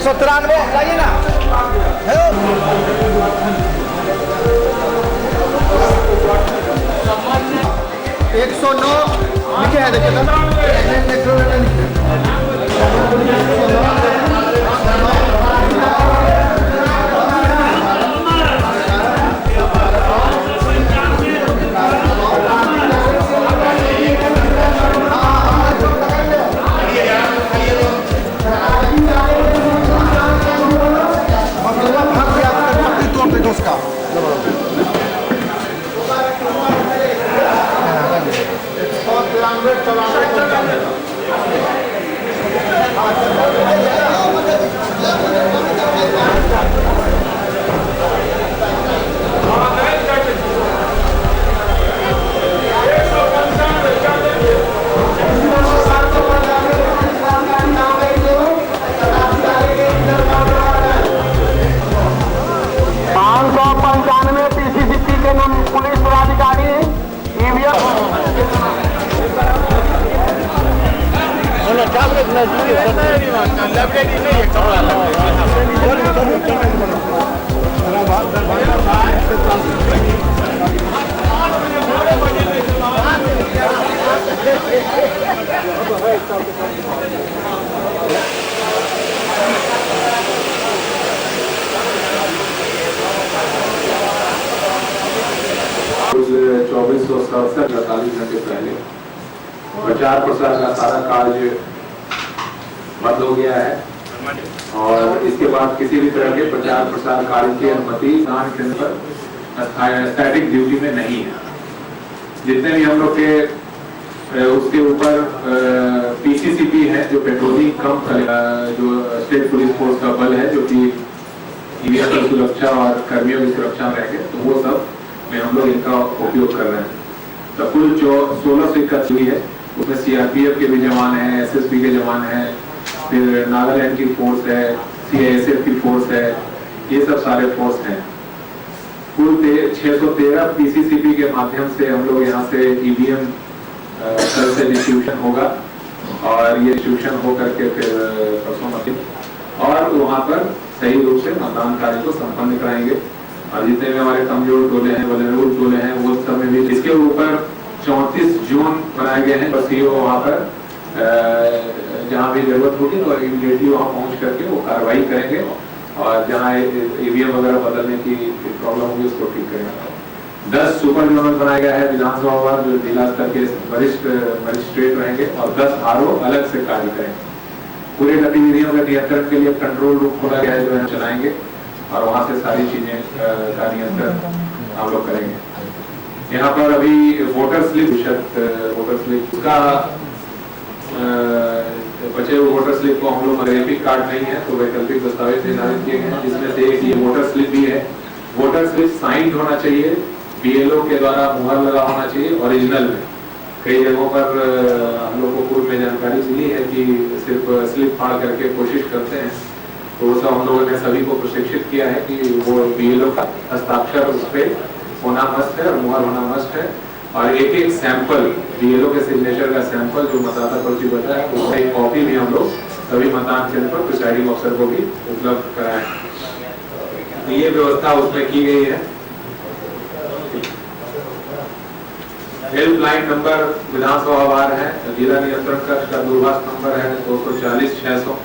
193 लाइए ना। 109 लिखे हैं, देखिए ना। चौबीस सौ 48 घंटे पहले प्रचार प्रसार का सारा कार्य बंद हो गया है और इसके बाद किसी भी तरह के प्रचार प्रसार कार्य की अनुमति स्नान केंद्र पर स्टैटिक ड्यूटी में नहीं है। जितने भी हम लोग के उसके ऊपर पीसीसीपी है, जो पेट्रोलिंग कम जो स्टेट पुलिस फोर्स का बल है, जो कि ईवीएम की सुरक्षा और कर्मियों की सुरक्षा में रहेंगे, तो वो सब में हम लोग इनका उपयोग कर रहे हैं। तो कुल जो 16 से इकट्ठी हुई है, उसमें सीआरपीएफ के भी जवान हैं, एसएसबी के जवान हैं, फिर नागालैंड की फोर्स है, सीआईएसएफ की फोर्स है, ये सब सारे फोर्स हैं। कुल 613 पीसीसीपी के माध्यम से हम लोग यहाँ से ईवीएम कल से डिस्ट्रीब्यूशन होगा और ये डिस्ट्रीब्यूशन हो करके फिर परसों मध्य और वहाँ पर सही रूप से मतदान कार्य को संपन्न कराएंगे। और जितने भी हमारे कमजोर टोले हैं, वल्नरेबल टोले हैं, वो सब में भी इसके ऊपर 34 जोन बनाए गए हैं। बस ये वहाँ पर जहाँ भी जरूरत होगी तो इमीडिएटली वहाँ पहुँच करके वो कार्रवाई करेंगे और जहाँ ईवीएम वगैरह बदलने की प्रॉब्लम होगी उसको ठीक करेंगे। 10 सुपर जोनल बनाया गया है विधानसभा वार, जो जिला स्तर के वरिष्ठ मजिस्ट्रेट रहेंगे और 10 आरओ अलग से कार्य करेंगे। पूरी गतिविधियों के नियंत्रण के लिए कंट्रोल रूम खोला गया है, जो है चलाएंगे और वहां से सारी चीजें का नियंत्रण हम लोग करेंगे। यहाँ पर अभी वोटर स्लिप का बचे हुए वोटर स्लिप को हम लोग वैकल्पिक कार्ड नहीं है तो वैकल्पिक दस्तावेज निर्धारित किए गए हैं, जिसमें से एक ये वोटर स्लिप भी है। वोटर स्लिप साइंड होना चाहिए, बीएलओ के द्वारा मुहर लगा होना चाहिए ओरिजिनल में। कई जगहों पर हम लोग को पूर्व में जानकारी मिली है कि सिर्फ स्लिप फाड़ करके कोशिश करते हैं, तो सब हम लोगों ने सभी को प्रशिक्षित किया है कि वो बीएलओ का हस्ताक्षर उस पर होना मस्ट है और मुहर होना मस्ट है। और एक एक सैंपल बीएलओ के सिग्नेचर का सैंपल जो मतदाता पर्ची बता है उसका एक कॉपी भी हम लोग सभी मतदान केंद्र पर प्रिसाइडिंग अफसर को भी उपलब्ध कराएं। तो ये व्यवस्था उसमें की गई है। हेल्पलाइन नंबर विधानसभा वार है, जिला नियंत्रण कक्ष का दूरभाष नंबर है 240 600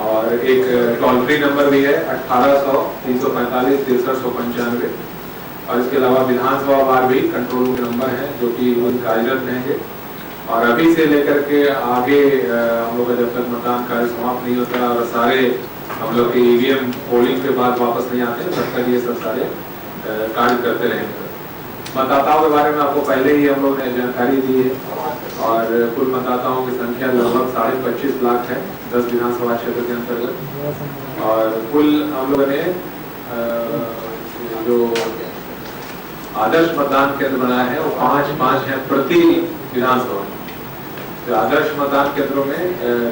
और एक टोल फ्री नंबर भी है 1800 345 6395 और इसके अलावा विधानसभा वार भी कंट्रोल रूम के नंबर है जो कि कार्यरत रहेंगे। और अभी से लेकर के आगे हम लोग का जब तक मतदान कार्य समाप्त नहीं होता और सारे हम लोग के ईवीएम पोलिंग के बाद वापस नहीं आते तब तक ये सब सारे कार्य करते रहेंगे। मतदाताओं के बारे में आपको पहले ही हम लोग ने जानकारी दी है और कुल मतदाताओं की संख्या लगभग 25.5 लाख है 10 विधानसभा क्षेत्र के अंतर्गत। और कुल हम लोगों ने जो आदर्श मतदान केंद्र बनाया है वो 5 है प्रति विधानसभा। तो आदर्श मतदान केंद्रों में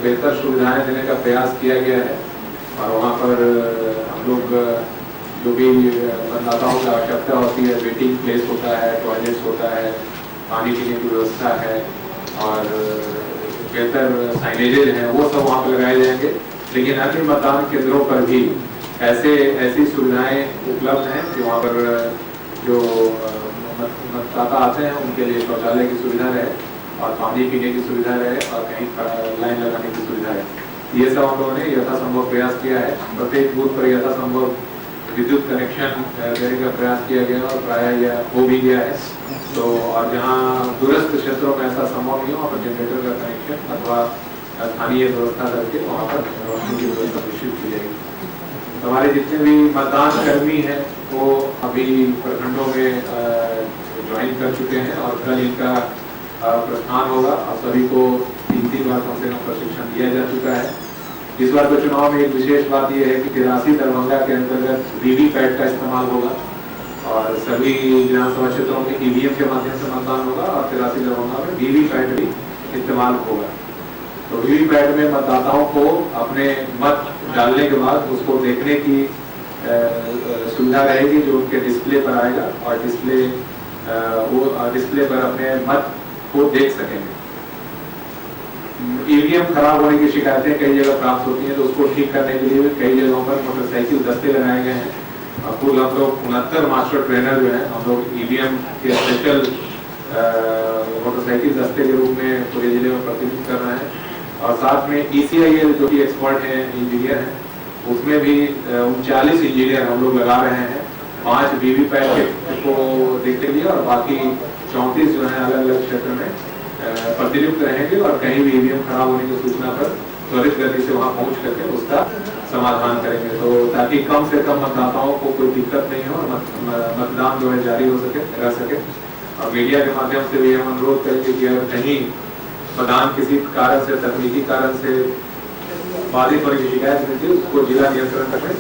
बेहतर सुविधाएं देने का प्रयास किया गया है और वहाँ पर हम लोग जो भी मतदाताओं की आवश्यकता होती है, वेटिंग प्लेस होता है, टॉयलेट्स होता है, पानी पीने की व्यवस्था है और बेहतर साइनेजेज है, वो सब वहाँ पर लगाए जाएंगे लेकिन अन्य मतदान केंद्रों पर भी ऐसी सुविधाएं उपलब्ध हैं कि वहाँ पर जो मतदाता आते हैं उनके लिए शौचालय की सुविधा रहे और पानी पीने की सुविधा रहे और कहीं लाइन लगाने की सुविधा रहे। ये सब हम लोगों ने यथासंभव प्रयास किया है। प्रत्येक बूथ पर यथासंभव विद्युत कनेक्शन देने का प्रयास किया गया और प्रायः यह हो भी गया है। तो और जहाँ दूरस्थ क्षेत्रों में ऐसा संभव नहीं हो वहाँ पर जनरेटर का कनेक्शन अथवा स्थानीय व्यवस्था करके वहाँ पर रोशनी की व्यवस्था निश्चित की जाएगी। हमारे जितने भी मतदान कर्मी हैं वो अभी प्रखंडों में ज्वाइन कर चुके हैं और कल इनका प्रस्थान होगा और सभी को 3 बार कम से कम प्रशिक्षण दिया जा चुका है। इस बार के चुनाव में एक विशेष बात यह है कि 83 दरभंगा के अंतर्गत वीवीपैट का इस्तेमाल होगा और सभी विधानसभा क्षेत्रों में ईवीएम के माध्यम से मतदान होगा और 83 दरभंगा में वीवीपैट भी इस्तेमाल होगा। तो वीवीपैट में मतदाताओं को अपने मत डालने के बाद उसको देखने की सुविधा रहेगी जो उनके डिस्प्ले पर आएगा और डिस्प्ले पर अपने मत को देख सकेंगे। ईवीएम खराब होने की शिकायतें कई जगह प्राप्त होती हैं तो उसको ठीक करने के लिए कई जगहों पर मोटरसाइकिल दस्ते लगाए गए हैं। कुल हम लोग 69 मास्टर ट्रेनर जो है हम लोग ईवीएम के स्पेशल मोटरसाइकिल दस्ते के रूप में पूरे जिले में प्रतिनिधित्व कर रहे हैं और साथ में ECIL जो कि एक्सपर्ट है इंजीनियर है उसमें भी 39 इंजीनियर हम लोग लगा रहे हैं। 5 वीवीपैट को देखने के लिए और बाकी 34 जो है अलग अलग क्षेत्र में प्रतिनियुक्त रहेंगे और कहीं भी ईवीएम खराब होने की सूचना पर त्वरित गति से वहां पहुंच करके उसका समाधान करेंगे तो ताकि कम से कम मतदाताओं को कोई दिक्कत नहीं हो और मतदान जो है जारी हो सके रह सके। और मीडिया के माध्यम से भी हम अनुरोध करेंगे कि अगर कहीं मतदान किसी कारण से तकनीकी कारण से बाधित होने की शिकायत मिलती है उसको जिला नियंत्रण तक में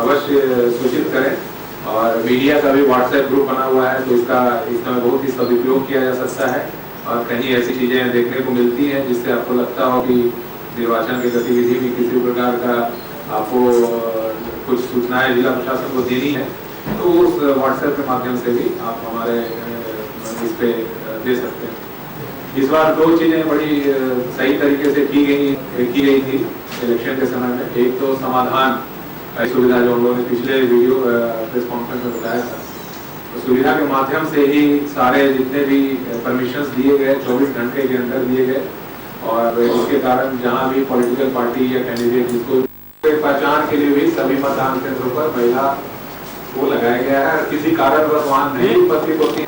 अवश्य सूचित करें। और मीडिया का भी व्हाट्सएप ग्रुप बना हुआ है तो इसका इस समय बहुत ही सदुपयोग किया जा सकता है और कहीं ऐसी चीजें देखने को मिलती हैं जिससे आपको लगता हो कि निर्वाचन की गतिविधि में किसी प्रकार का आपको कुछ सूचनाएं जिला प्रशासन को देनी है तो उस व्हाट्सएप के माध्यम से भी आप हमारे इस पे दे सकते हैं। इस बार 2 चीजें बड़ी सही तरीके से की गई थी इलेक्शन के समय में। एक तो समाधान सुविधा जो हम लोगों ने पिछले वीडियो प्रेस कॉन्फ्रेंस में बताया था तो सुविधा के माध्यम से ही सारे जितने भी परमिशंस दिए गए 24 घंटे के अंदर दिए गए और इसके कारण जहां भी पॉलिटिकल पार्टी या कैंडिडेट जिसको पहचान के लिए भी सभी मतदान केंद्रों पर महिला वो लगाया गया है। किसी कारणवश वहां नहीं उपस्थित होती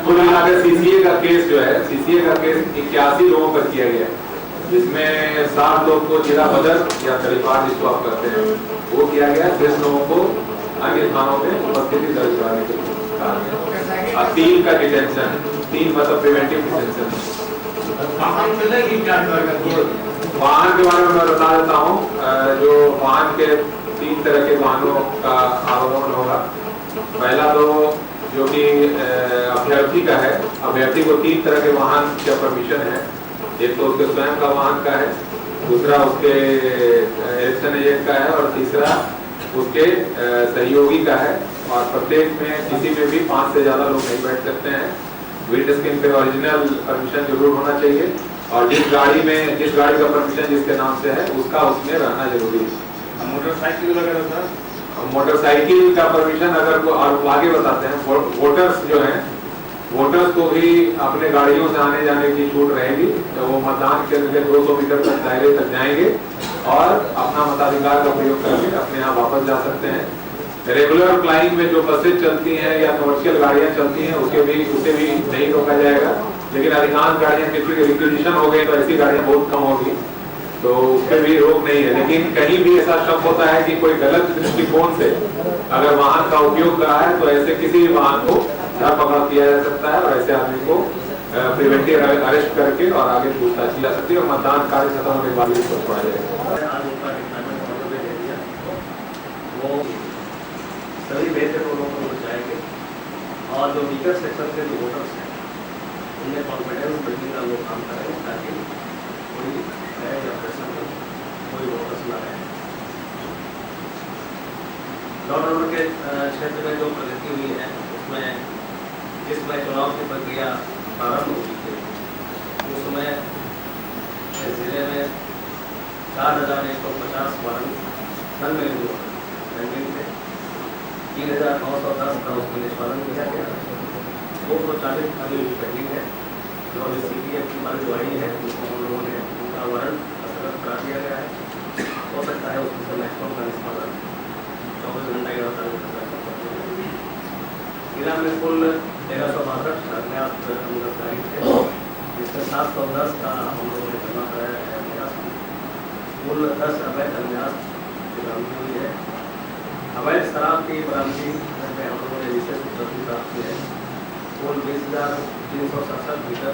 कुल मिलाकर सीसीए का केस जो है सीसीए का केस 81 लोगों पर किया गया है जिसमें 7 लोग को जिला बदल या तरीफार जिसको आप करते हैं वो किया गया। 10 लोगों को अन्य थानों में उपस्थिति दर्ज कराने के लिए कहा गया और 3 का डिटेंशन 3 मतलब प्रिवेंटिव डिटेंशन। वाहन के बारे में मैं बता देता हूँ जो वाहन के 3 तरह के वाहनों का आवागमन होगा। पहला तो जो कि अभ्यर्थी का है अभ्यर्थी को 3 तरह के वाहन का परमिशन है। एक तो उसके स्वयं का वाहन का है दूसरा उसके इलेक्शन एजेंट का है और तीसरा उसके सहयोगी का है और प्रत्येक में किसी में भी 5 से ज्यादा लोग नहीं बैठ सकते हैं। विंड स्क्रीन पे ओरिजिनल परमिशन जरूर होना चाहिए और जिस गाड़ी का परमिशन जिसके नाम से है उसका उसमें रहना जरूरी है। मोटरसाइकिल वगैरह सर मोटरसाइकिल का परमिशन अगर और आगे बताते हैं वोटर्स जो है वोटर्स को भी अपने गाड़ियों से आने जाने की छूट रहेगी तो वो मतदान केंद्र के 200 मीटर तक दायरे तक जाएंगे और अपना मताधिकार का प्रयोग करके अपने यहाँ वापस जा सकते हैं। रेगुलर फ्लाइंग में जो बसेज चलती हैं या कमर्शियल गाड़ियाँ चलती हैं उसे भी नहीं रोका जाएगा लेकिन अधिकांश गाड़ियाँ किसी की रिक्विजिशन हो गई तो ऐसी गाड़ियाँ बहुत कम होगी तो उस पर भी रोक नहीं है। लेकिन कहीं भी ऐसा शक होता है कि कोई गलत दृष्टिकोण से अगर वाहन का उपयोग करा है तो ऐसे किसी भी वाहन को धरपकड़ किया जा सकता है और ऐसे आदमी को प्रिवेंटिव अरेस्ट करके और आगे पूछताछ की जा सकती है और मतदान कार्य खत्म होने के बाद इसको छोड़ा जाएगा। वो सभी बेहतर लोगों को जाएंगे और जो वीकर सेक्शन के जो वोटर्स हैं उनमें कॉन्फिडेंस बिल्डिंग का लोग काम करेंगे ताकि कोई नए या प्रश्न में कोई वोटर्स ना रहे। लॉ ऑर्डर के क्षेत्र में जो प्रगति हुई है उसमें जिसमें चुनाव की प्रक्रिया प्रारंभ हुई थी उस समय जिले में 4,150 वारंट सन में पेंडिंग थे। 3,910 का उसमें निष्पादन किया गया। 240 अभी पेंडिंग है। जो CPF की मांग जो आई है उसको हम लोगों ने उनका वारंट हस्तगत करा दिया गया है। हो सकता है उसमें से मैक्सिमम का निष्पादन 24 घंटे के बाद जिला में कुल 1362 अज्ञात अनुगतकारी थे, जिसमें 710 का हम लोगों ने जमा कराया है अभ्यास। कुल 10 अवैध अभ्यास बरामदी हुई है। अवैध शराब की बरामदी में हम लोगों ने विशेष उपलब्धि प्राप्त की है। कुल 20,367 लीटर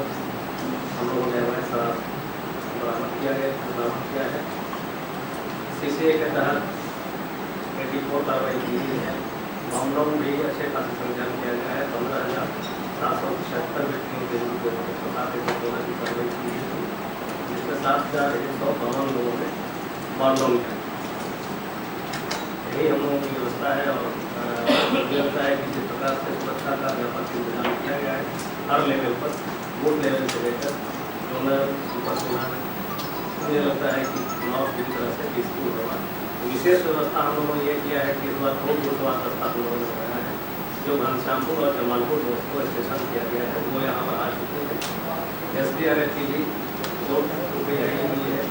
हम लोगों ने अवैध शराब बरामद किया है। CCA के तहत 84 कार्रवाई की गई है। मामलों में भी अच्छे खासी संज्ञान किया गया है। 15,776 व्यक्तियों के विरुद्ध 107 की कार्रवाई की गई थी, जिसमें 7,152 लोगों ने मामलों में यही हम लोगों की व्यवस्था है। और मुझे लगता है कि जिस प्रकार से सुरक्षा का व्यापक इंतजाम किया गया है हर लेवल पर, बूथ लेवल से लेकर जोनल सुपर जोनल, मुझे लगता है कि चुनाव पूरी तरह से पीसफुल होगा। विशेष व्यवस्था हम लोगों ने ये किया है कि इस बार 2 बूथवार दस्ता हम लोगों ने बनाया है। जो घनश्यामपुर और जमालपुर को स्टेशन किया गया है वो यहाँ पर आ चुके हैं। SDRF की भी 2 रुपये आई हुई है।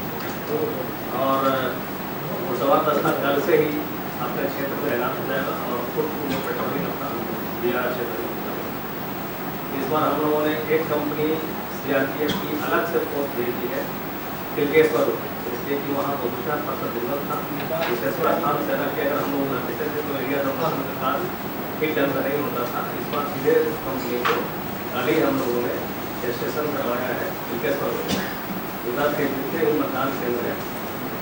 और बूथवार दस्ता कल से ही अपने क्षेत्र में रहना हो जाएगा और खुद पेट्रोलिंग अपना बिहार क्षेत्र में होगा। इस बार हम लोगों ने एक कंपनी CRPF की अलग से पोस्ट दे दी है तिलकेश्वर, इसलिए कि वहाँ प्रदूषण पर दुर्गम था। विशेषकर स्थान सेना के अगर हम लोग रहते थे तो एरिया डॉक्टर का कार्य एक ढंग से नहीं होता था। इस बार सीधे कंपनी को कल ही हम लोगों ने रजिस्ट्रेशन करवाया है तिलकेश्वर। उधर के जितने भी मतदान केंद्र हैं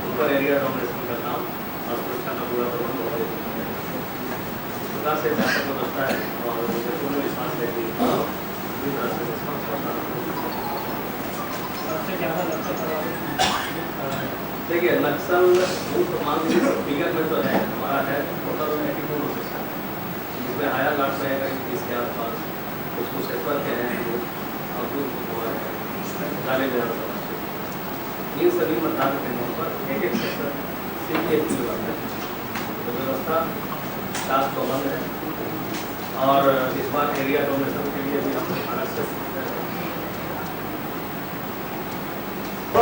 उन पर एरिया डोमिनेशन का काम और सुरक्षा का पूरा प्रबंध हो रहा है। इस प्रकार से व्यापक व्यवस्था है और मुझे पूर्ण विश्वास है कि पूरी तरह से देखिए नक्सल मान लीजिए फिगर में तो है हमारा है टोटल 82 लोकेशन, जिसमें हायाघाट में है करीब 30 के आसपास, कुछ कुशेश्वर के हैं, और कुछ गाले बिहार इन सभी मतदान केंद्रों पर एक सेक्टर CPF की है। तो व्यवस्था खास प्रबंध है और इस बार एरिया डोमिनेशन के लिए भी हम अलग से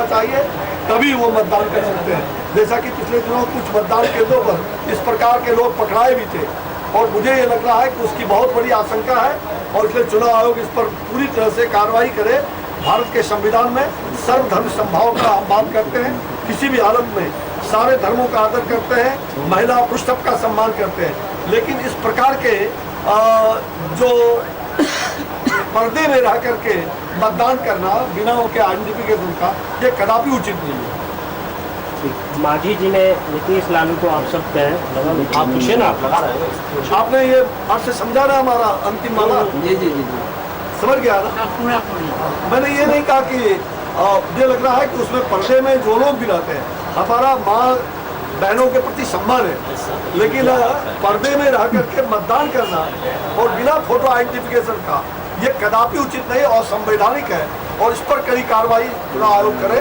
चाहिए तभी वो मतदान कर सकते हैं। जैसा कि पिछले दिनों कुछ मतदान केंद्रों पर इस प्रकार के लोग पकड़ाए भी थे और मुझे ये लग रहा है कि उसकी बहुत बड़ी आशंका है और इसलिए चुनाव आयोग इस पर पूरी तरह से कार्रवाई करे। भारत के संविधान में सर्वधर्म समभाव का हम बात करते हैं, किसी भी हालत में सारे धर्मों का आदर करते हैं, महिला पुरुष सबका सम्मान करते हैं। लेकिन इस प्रकार के जो पर्दे में रह करके मतदान करना बिना उनके आइडेंटिफिकेशन का ये कदापि उचित नहीं है। मांझी जी ने नीतीश लालू को आप सब हैं, आप पूछे ना, आप लगा रहे हैं, आपने ये आपसे समझा ना हमारा अंतिम माना जी जी जी समझ गया ना। मैंने ये नहीं कहा कि मुझे लग रहा है कि उसमें पर्दे में जो लोग भी रहते हैं हमारा माँ बहनों के प्रति सम्मान है, लेकिन पर्दे में रह करके मतदान करना और बिना फोटो आइडेंटिफिकेशन का ये कदापि उचित नहीं और संवैधानिक है और इस पर कड़ी कार्रवाई चुनाव आयोग करे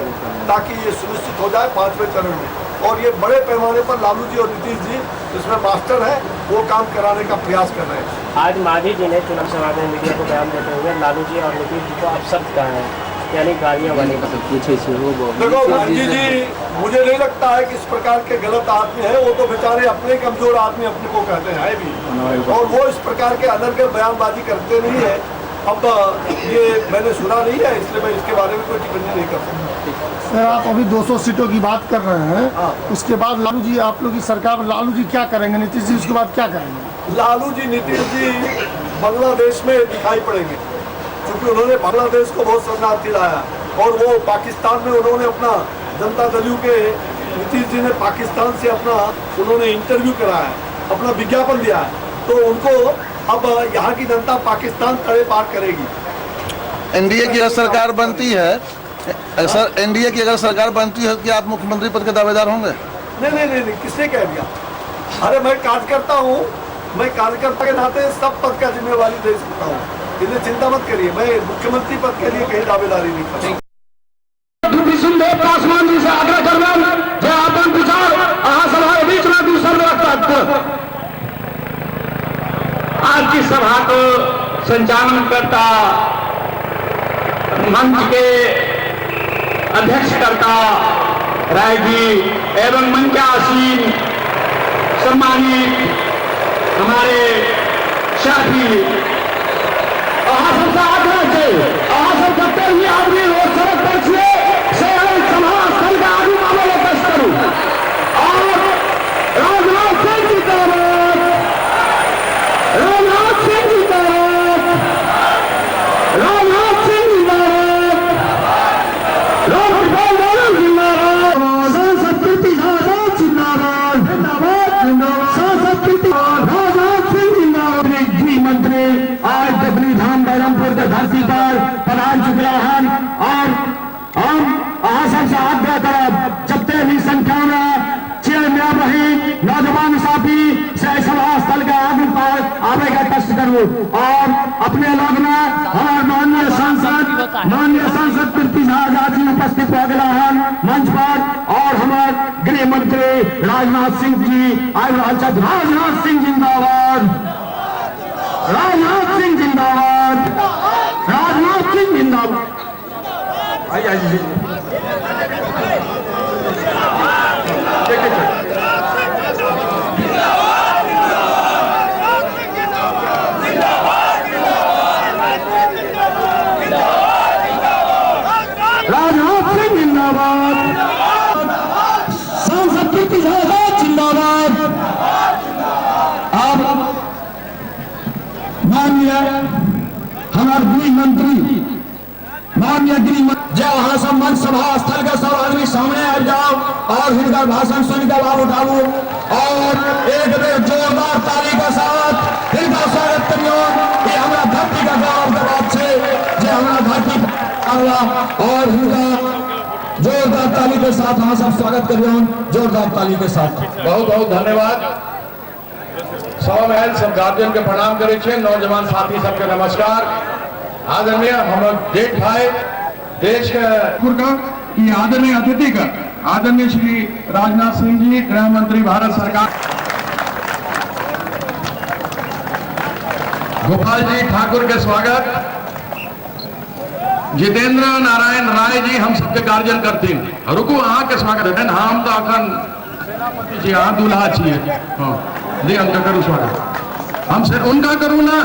ताकि ये सुनिश्चित हो जाए 5वें चरण में। और ये बड़े पैमाने पर लालू जी और नीतीश जी इसमें मास्टर है, वो काम कराने का प्रयास कर रहे हैं। आज मांझी जी ने चुनाव सभा में मीडिया को बयान देते हुए लालू जी और नीतीश जी को अपशब्द कहा है, यानी गालियाँ वाली पूछे देखो मांझी जी, मुझे नहीं लगता है कि इस प्रकार के गलत आदमी है, वो तो बेचारे अपने कमजोर आदमी अपने को कहते हैं भी, और वो इस प्रकार के अनर्गल बयानबाजी करते नहीं है। अब ये मैंने सुना नहीं है इसलिए मैं इसके बारे में कोई टिप्पणी नहीं कर सकता। सर आप अभी 200 सीटों की बात कर रहे हैं, उसके बाद लालू जी आप लोग की सरकार, लालू जी क्या करेंगे, नीतीश जी उसके बाद क्या करेंगे? लालू जी नीतीश जी बांग्लादेश में दिखाई पड़ेंगे क्योंकि उन्होंने बांग्लादेश को बहुत शरणार्थ दिलाया और वो पाकिस्तान में उन्होंने अपना जनता दल के नीतीश जी ने पाकिस्तान से अपना उन्होंने इंटरव्यू कराया, अपना विज्ञापन दिया है, तो उनको अब यहाँ की जनता पाकिस्तान तड़े पार करेगी। एनडीए की अगर सरकार बनती है, सर एनडीए की अगर सरकार बनती है कि आप मुख्यमंत्री पद के दावेदार होंगे? नहीं, किसने कह दिया? अरे मैं कार्यकर्ता हूँ, मैं कार्यकर्ता के नाते सब पद का जिम्मेवारी दे सकता हूँ, इसलिए चिंता मत करिए, मैं मुख्यमंत्री पद के लिए कहीं दावेदारी नहीं करता। पासवान जी से आग्रह कर रहा हूं आज की सभा को संचालन करता मंच के अध्यक्षकर्ता राय जी एवं मंच के आसीन सम्मानित हमारे साथी सबसे आग्रह से सब करते हुए आदमी सड़क पर से समाज स्थल का आदमी मामले पेश करूं और राजनाथ सिंह जी तरफ राजनाथ सिंह जी तरफ राजनाथ सिंह जी तरफ सांसद कीर्ति आजाद जिंदाबाद सांसद कीर्ति राजनाथ सिंह जिंदाबाद गृह मंत्री आज डबली धाम बैरमपुर के धरती पर पधार चुके हैं और हम सबसे आग्रह करब जबते भी संख्या में चेयर रही नौजवान साथी से सभा स्थल के आगे पर आवे का कष्ट करूं और अपने लोग में हमारे माननीय सांसद कीर्ति आजाद जी उपस्थित हो गए हैं मंच पर और हमारे गृह मंत्री राजनाथ सिंह जी आए राजनाथ सिंह जिंदाबाद राजनाथ सिंह जिंदाबाद राजनाथ सिंह जिंदाबाद राजनाथ सिंह जिंदाबाद सांसद कीर्ति आजाद जिंदाबाद अब माननीय हमारे गृह मंत्री माननीय गृह मंत्री जब वहां सब मंच सभा स्थल का सब आदमी सामने आ जाओ और इनका भाषण सुनकर लाभ उठाओ और एक जोरदार ताली के साथ इनका स्वागत करियो। ये हमारा धरती का गौरव के बात है जो हमारा धरती और इनका जोरदार ताली के साथ हम सब स्वागत करियो जोरदार ताली के साथ। बहुत बहुत धन्यवाद। सौ महल सब गार्जियन के प्रणाम करे छे, नौजवान साथी सबके नमस्कार। आदरणीय हम देख भाई देश की आदरणीय अतिथि का आदरणीय श्री राजनाथ सिंह जी गृह मंत्री भारत सरकार, गोपाल जी ठाकुर के स्वागत, जितेंद्र नारायण राय जी हम सबके गार्जियन करते हैं। रुको अहाँ के स्वागत है हम तो अखन सेनापति जी अहाँ दूल्हा छिए दे हम करूँ स्वागत हम से उनका करूँ ना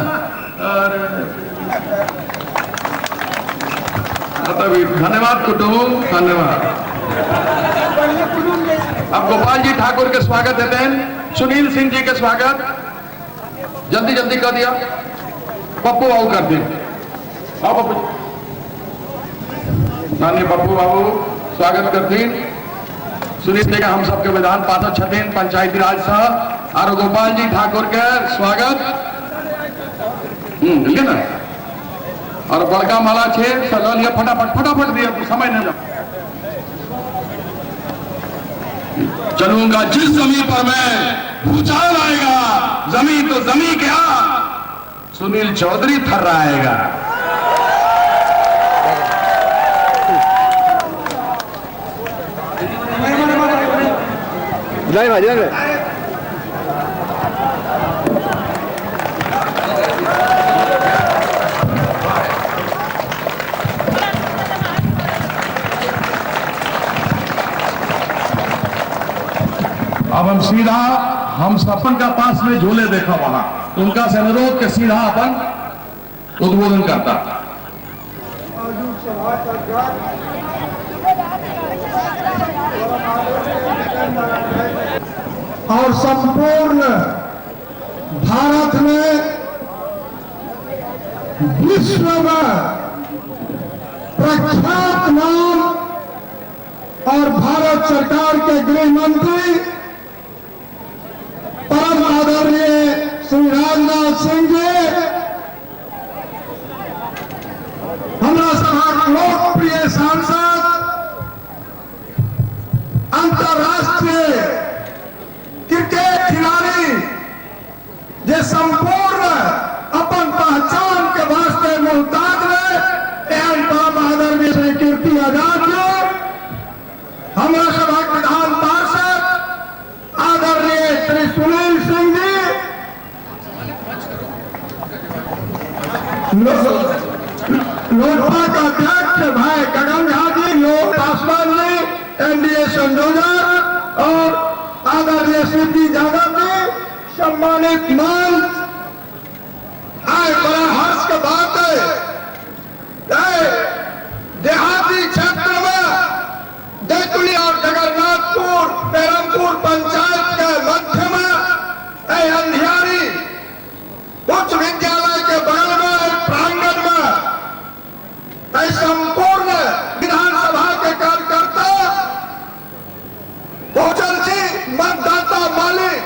धन्यवाद कुटुंब धन्यवाद। अब गोपाल जी ठाकुर के स्वागत देते हैं, सुनील सिंह जी के स्वागत जल्दी जल्दी कर दिया, पप्पू बाबू कर दिए आओ पप्पू माननीय पप्पू बाबू स्वागत करती सुनील जी का हम सबके विधान पार्षद छठीन पंचायती राज सह और गोपाल जी ठाकुर के स्वागत ठीक है ना और बड़का माला छे चलो लिया फटाफट दिया तो समय नहीं लगा। चलूंगा जिस जमीन पर मैं भूचाल आएगा जमीन तो जमीन क्या सुनील चौधरी थर्राएगा। अब हम सीधा हम सपन का पास में झूले देखा वहां उनका से अनुरोध के सीधा अपन उद्बोधन करता। और संपूर्ण भारत में विश्व में प्रख्यात नाम और भारत सरकार के गृह मंत्री परम आदरणीय श्री राजनाथ सिंह जी हमारा सभा लोकप्रिय सांसद अंतर्राष्ट्रीय क्रिकेट खिलाड़ी जे संपूर्ण अपन पहचान के वास्ते मुहताज रहे एवं परम आदरणीय श्री कीर्ति आजाद जी हमारा सभा प्रधान पार्षद आदरणीय श्री सुनील सिंह लोजपा का अध्यक्ष भाई गगन झा जी, लोक पासवान जी, एनडीए संयोजक और आदरणीय शिवजी यादव जी, सम्मानित मंच, आज बड़ा हर्ष की बात है देहाती क्षेत्र में देकुली और जगन्नाथपुर पेरमपुर पंचायत के मध्य में अंधियारी उच्च विद्यालय के बगल में प्रांगण में संपूर्ण विधानसभा के कार्यकर्ता पहुंचल छी मतदाता मालिक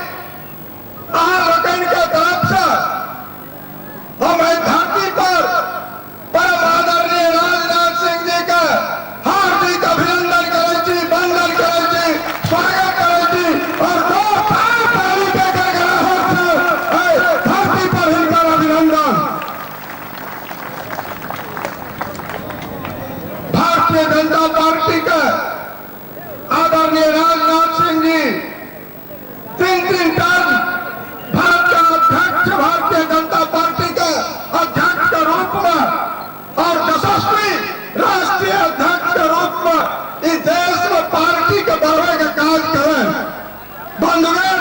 अहाँ लोगन के तरफ से हम एहि धरती पर परम आदरणीय राजनाथ सिंह जी के हार्दिक अभिनंदन करे छी, वंदन करे छी, स्वागत करे छी और दो ताली के गड़गड़ाहट से धरती पर हिनकर अभिनंदन। भारतीय जनता पार्टी के आदरणीय राजनाथ सिंह जी 3 टर्म भारत के अध्यक्ष, भारतीय जनता पार्टी के अध्यक्ष के रूप में और यशस्वी राष्ट्रीय अध्यक्ष के रूप में इस देश में पार्टी के बढ़े का कार्य करें। बंधुगण,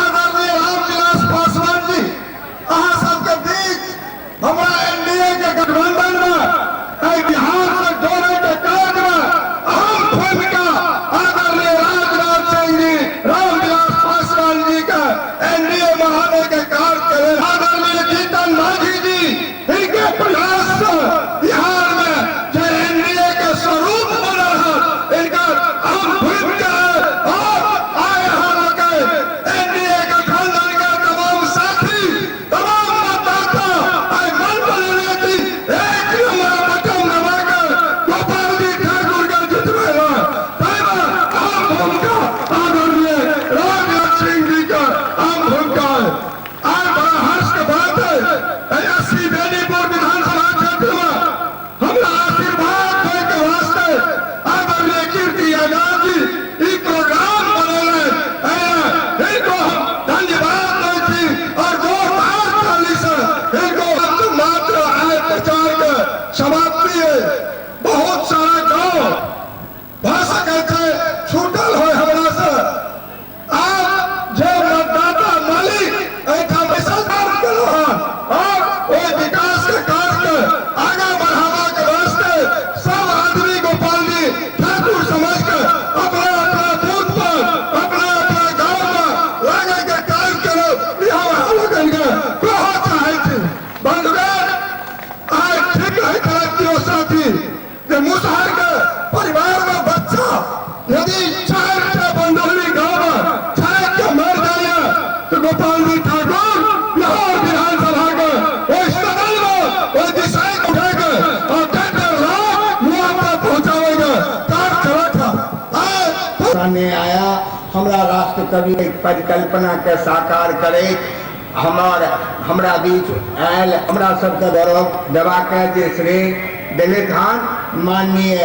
आदरणीय रामविलास पासवान जी अहाँ सबके बीच हमारा एनडीए के गठबंधन में बिहार से जोड़े के कार्य में अहम भूमिका आदरणीय राजनाथ सिंह जी, रामविलास पासवान जी का एनडीए में आने के कार्य करें। आदरणीय जीतन मांझी जी इनके प्रयास से बिहार में जो एनडीए के स्वरूप बना है इनका अहम भूमिका है और आए हालांकि एनडीए गठबंधन के तमाम साथी, तमाम मतदाता मन बदलने की एक नंबर बटन दबाकर गोपाल जी ठाकुर का जितवेगा। अहम भूमिका आदरणीय राजनाथ सिंह जी का अहम भूमिका है। आज बड़ा हर्ष की बात है 80 बेनीपुर विधानसभा क्षेत्र में हमारा आशीर्वाद देने के वास्ते आदरणीय कीर्ति आजाद जी ई प्रोग्राम बनेले इनको हम धन्यवाद देती और दो ताली से इनको मात्र आय प्रचार के समाप्ति है। बहुत सारा गाँव भाषा कहते छूटल हो हमरा से आज जो मतदाता मालिक ऐठा बैसल काम करो और ओहि विकास के कार्य के आगे बढ़ावा के वास्ते सब आदमी गोपाल जी ठाकुर समझ के अपने अपने बूथ पर अपने अपने गांव में लगे के कार्य करो। हम लोगन के कहा चाहे थे बंधुगण, आज ठीक है करती साथी कि मुसहर के परिवार में बच्चा यदि 4 बंदोली गांव में छाए के मर जाए तो गोपाल जी ठाकुर लाहौर विधानसभा के वो सदन में वो दिशा उठाकर और डॉक्टर राव मुआवजा पहुंचाएगा कार्य करा था। सामने आया हमरा राष्ट्र कवि एक परिकल्पना के साकार करे हमरा बीच आयल हमरा सबके गौरव देवा के जे श्रेय देले हन माननीय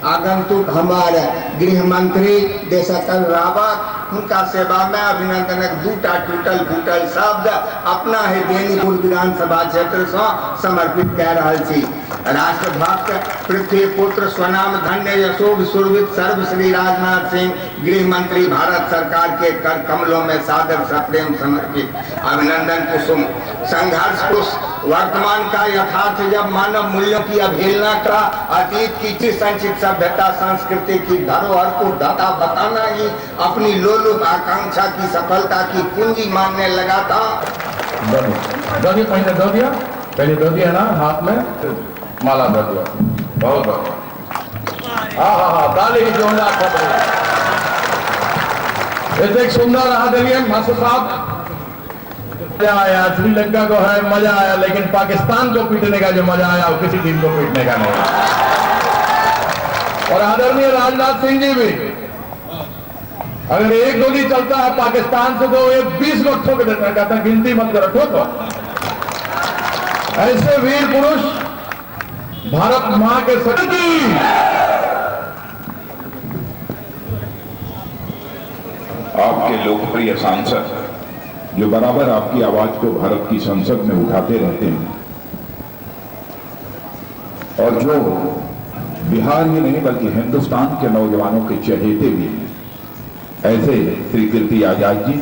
आगंतुक हमारे गृह मंत्री देशकल रावत उनका सेवा में अभिनंदनक 2टा टूटल फूटल शब्द अपना ही बेनीपुर विधानसभा क्षेत्र से समर्पित कह रहा छी। राष्ट्रभक्त पृथ्वी पुत्र स्वनाम धन्य यशोभ सुरभित सर्व श्री राजनाथ सिंह गृह मंत्री भारत सरकार के कर कमलों में सादर सप्रेम समर्पित अभिनंदन कुसुम संघर्ष कुश वर्तमान का यथार्थ जब मानव मूल्यों की अवहेलना का अतीत की संचित सभ्यता संस्कृति की धरोहर को दाता बताना ही अपनी लोलुप आकांक्षा की सफलता की पूंजी मानने लगा था। पहले दो दिया ना हाथ में माला दो दिया। बहुत बहुत हाँ ताली की जोरदार खबर। एक सुंदर आदरणीय मास्टर साहब मजा आया, श्रीलंका को है मजा आया, लेकिन पाकिस्तान को पीटने का जो मजा आया वो किसी टीम को पीटने का नहीं। और आदरणीय राजनाथ सिंह जी भी अगर एक गोली चलता है पाकिस्तान से तो ये 20 लोग ठोक देता है, कहता गिनती मत करो ठोको। ऐसे वीर पुरुष भारत मां के सती आपके लोकप्रिय सांसद जो बराबर आपकी आवाज को भारत की संसद में उठाते रहते हैं और जो बिहार ही नहीं बल्कि हिंदुस्तान के नौजवानों के चहेते भी हैं, ऐसे श्री कीर्ति आजाद जी,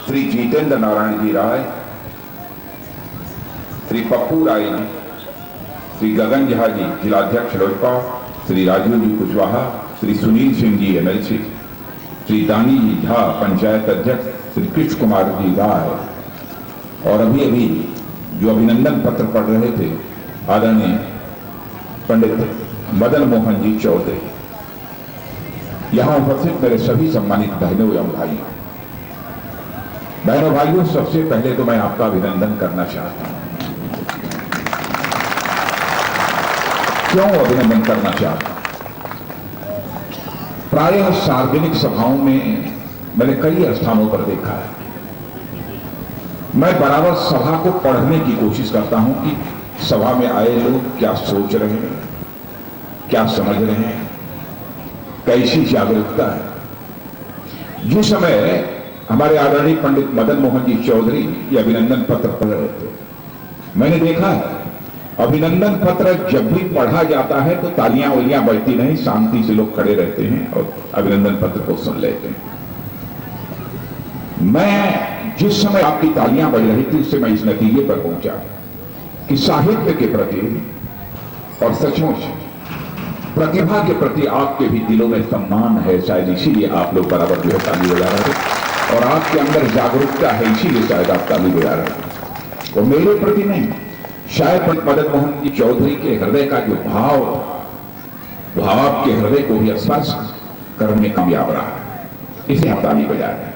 श्री जितेंद्र नारायण जी राय, श्री पप्पू राय जी, श्री गगन झा जी जिलाध्यक्ष लोजपा, श्री राजीव जी कुशवाहा, श्री सुनील सिंह जी एमएलसी, श्री दानी जी झा पंचायत अध्यक्ष, श्री कृष्ण कुमार जी राय, और अभी अभी जो अभिनंदन पत्र पढ़ रहे थे आदरणीय पंडित मदन मोहन जी चौधरी, यहां उपस्थित मेरे सभी सम्मानित बहनों एवं भाइयों, सबसे पहले तो मैं आपका अभिनंदन करना चाहता हूं। क्यों अभिनंदन करना चाहता हूं? प्रायः सार्वजनिक सभाओं में मैंने कई स्थानों पर देखा है, मैं बराबर सभा को पढ़ने की कोशिश करता हूं कि सभा में आए लोग क्या सोच रहे हैं, क्या समझ रहे हैं, कैसी जागरूकता है। जिस समय हमारे आदरणीय पंडित मदन मोहन जी चौधरी ये अभिनंदन पत्र पढ़ रहे थे, मैंने देखा है अभिनंदन पत्र जब भी पढ़ा जाता है तो तालियां वलियां बजती नहीं, शांति से लोग खड़े रहते हैं और अभिनंदन पत्र को सुन लेते हैं। मैं जिस समय आपकी तालियां बज रही थी उससे मैं इस नतीजे पर पहुंचा कि साहित्य के प्रति और सचमुच प्रतिभा के प्रति आपके भी दिलों में सम्मान है, शायद इसीलिए आप लोग बराबर जो है ताली बजा रहे हैं, और आपके अंदर जागरूकता है इसीलिए शायद आप ताली बजा रहे हैं। वो मेरे प्रति नहीं, शायद मदन मोहन जी चौधरी के हृदय का जो भाव वो आपके हृदय को भी स्पर्श करने में कामयाब रहा है, इसे हम ताली बजा रहे हैं।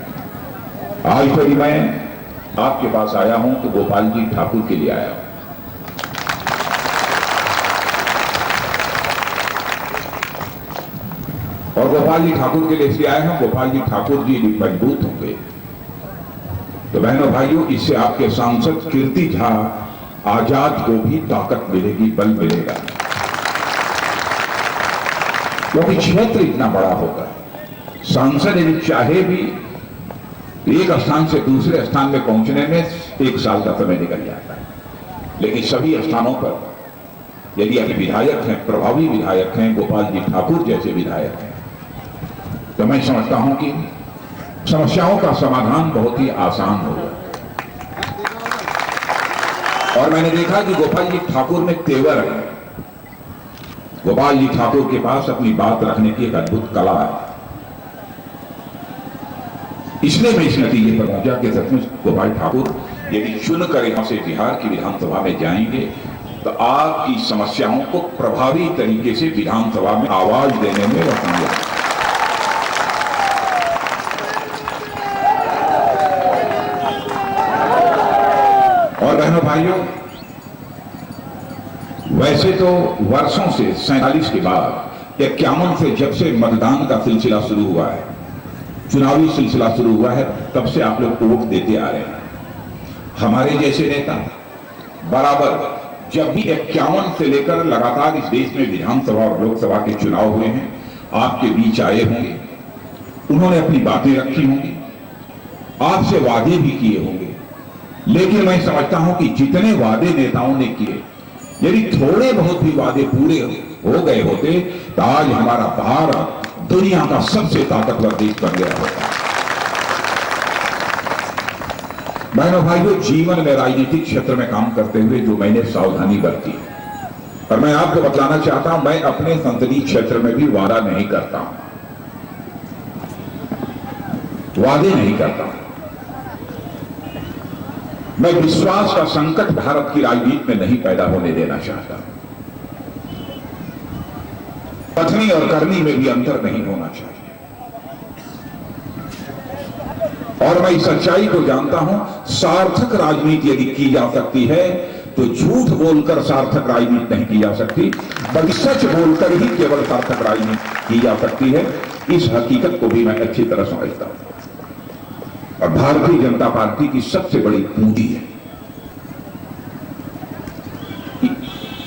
आज फिर मैं आपके पास आया हूं तो गोपाल जी ठाकुर के लिए आया हूं। और गोपाल जी ठाकुर के लिए इसलिए आए हैं, गोपाल जी ठाकुर जी मजबूत होंगे तो बहनों भाइयों इससे आपके सांसद कीर्ति झा आजाद को भी ताकत मिलेगी, बल मिलेगा, क्योंकि क्षेत्र इतना बड़ा होगा। सांसद यदि चाहे भी एक स्थान से दूसरे स्थान में पहुंचने में 1 साल का समय निकल जाता है, लेकिन सभी स्थानों पर यदि आप विधायक हैं, प्रभावी विधायक हैं, गोपाल जी ठाकुर जैसे विधायक हैं, तो मैं समझता हूं कि समस्याओं का समाधान बहुत ही आसान होगा। और मैंने देखा कि गोपाल जी ठाकुर में तेवर है, गोपाल जी ठाकुर के पास अपनी बात रखने की एक अद्भुत कला है। इसलिए मैं इस नतीजे पर पहुंचा कि सचमुच गोपाल ठाकुर यदि चुनकर यहां से बिहार की विधानसभा में जाएंगे तो आपकी समस्याओं को प्रभावी तरीके से विधानसभा में आवाज देने में वो कामयाब। और बहनों भाइयों, वैसे तो वर्षों से 47 के बाद 51 से जब से मतदान का सिलसिला शुरू हुआ है, चुनावी सिलसिला शुरू हुआ है, तब से आप लोग वोट देते आ रहे हैं। हमारे जैसे नेता बराबर जब भी 51 से लेकर लगातार इस देश में विधानसभा और लोकसभा के चुनाव हुए हैं, आपके बीच आए होंगे, उन्होंने अपनी बातें रखी होंगी, आपसे वादे भी किए होंगे। लेकिन मैं समझता हूं कि जितने वादे नेताओं ने किए, यदि थोड़े बहुत भी वादे पूरे हो गए होते तो आज हमारा भारत दुनिया का सबसे ताकतवर देश बन गया होता। बहनों भाइयों, जीवन में राजनीतिक क्षेत्र में काम करते हुए जो मैंने सावधानी बरती, और मैं आपको बतलाना चाहता हूं, मैं अपने संसदीय क्षेत्र में भी वादा नहीं करता हूं, वादे नहीं करता हूं। मैं विश्वास का संकट भारत की राजनीति में नहीं पैदा होने देना चाहता। कथनी और करनी में भी अंतर नहीं होना चाहिए। और मैं इस सच्चाई को जानता हूं, सार्थक राजनीति यदि की जा सकती है तो झूठ बोलकर सार्थक राजनीति नहीं की जा सकती, बल्कि सच बोलकर ही केवल सार्थक राजनीति की जा सकती है। इस हकीकत को भी मैं अच्छी तरह समझता हूं। और भारतीय जनता पार्टी की सबसे बड़ी पूंजी है।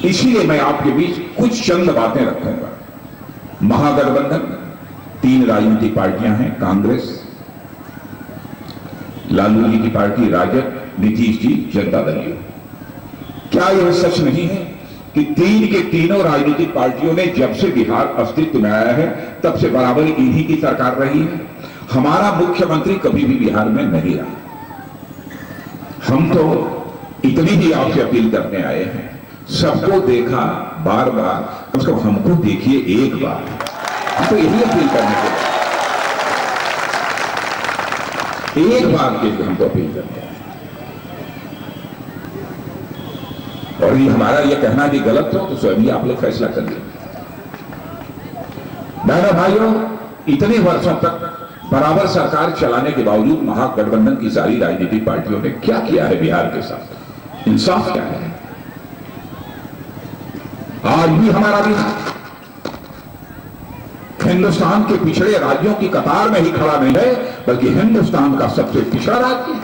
इसीलिए मैं आपके बीच कुछ चंद बातें रखूंगा। महागठबंधन 3 राजनीतिक पार्टियां हैं, कांग्रेस, लालू जी की पार्टी राजद, नीतीश जी जनता दल यू। क्या यह सच नहीं है कि तीन के तीनों राजनीतिक पार्टियों ने जब से बिहार अस्तित्व में आया है तब से बराबर इन्हीं की सरकार रही है। हमारा मुख्यमंत्री कभी भी बिहार में नहीं रहा। हम तो इतनी ही आपसे अपील करने आए हैं, सबको देखा बार बार, उसको हमको देखिए एक बार। हम तो यही अपील करने के लिए, एक बार के लिए हम तो अपील करते हैं। और ये हमारा ये कहना भी गलत हो तो स्वयं ही आप लोग फैसला कर लीजिए। बहनों भाइयों, इतने वर्षों तक बराबर सरकार चलाने के बावजूद महागठबंधन की सारी राजनीतिक पार्टियों ने क्या किया है बिहार के साथ? इंसाफ क्या है? आज भी हमारा बिहार हिंदुस्तान के पिछड़े राज्यों की कतार में ही खड़ा नहीं है, बल्कि हिंदुस्तान का सबसे पिछड़ा राज्य है।